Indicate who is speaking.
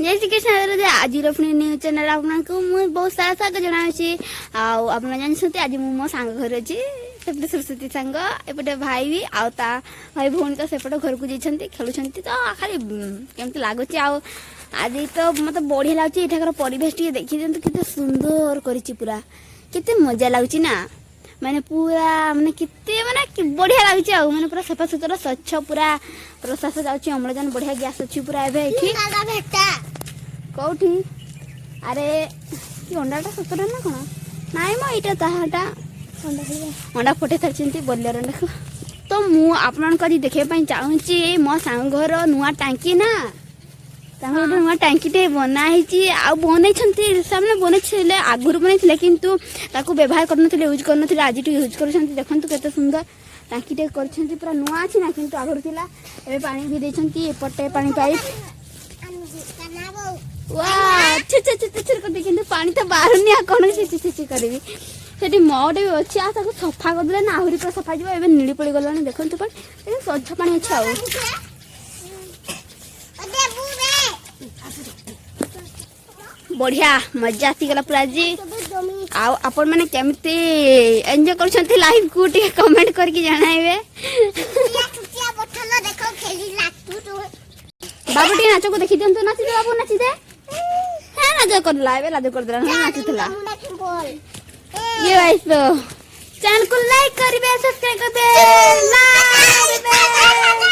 Speaker 1: जय श्री कृष्ण आज पुणी न्यूज चैनल आपको मुझे बहुत सारा स्वागत जनावि आप जानते आज मो सांग घर अच्छी सेपटे सरस्वती सांग एपटे भाई भी आता भाई भौणी तो सेपटे घर को जाइए खेलुं तो खाली केमती लगुच आज तो मतलब बढ़िया लगुच एठाकर परिवेश टी देखी दिखाते केते सुंदर करिछि पूरा केते मजा लगुच ना माने पूरा माने कितने माने बढ़िया लगुच माने पूरा सफा सुतरा स्वच्छ पूरा प्रशास जाउछि अम्लजान बढ़िया गैस अछि पूरा एबे एठी कौठी अरे अंडाटा सतरा ना कौन नाई मो इटा ताहाटा अंडा फटे छाड़ी बलियर अंडा को तो मु आपन देखा चाहूँगी मो सांग घर नुआ टांकी ना नुआ टांकी टे बनाई आ बनई सामने आगुरी बनई किंतु ताकू व्यवहार करन यूज करन आज यूज कर देखो केते सुंदर टांकी टे कर पूरा नुआ अच्छी ना किंतु आगुरी थिला एबे पानी भी देछंती एपटे पानी पाइप वाह किंतु पानी तो बाहर कौन छि करी सेठी मटे भी अच्छी आ सफा करदे ना आहरी पूरा सफा जीव एबे नीली पड़ी गलानी देखंतु पानी स्वच्छ पानी अच्छी आ बढ़िया मजा आसीगला पूरा जी आपण मैंने केमती एंजॉय करछंती लाइव को टे कमेंट करके जणाइबे बाबू टी नाचो को देखि दियंतु नाचि दे बाबू नाचि दे है नाचो कर लाइव लाजो कर दला नाचि थला ये गाइस तो चैनल को लाइक करिबे सब्सक्राइब करबे लाइक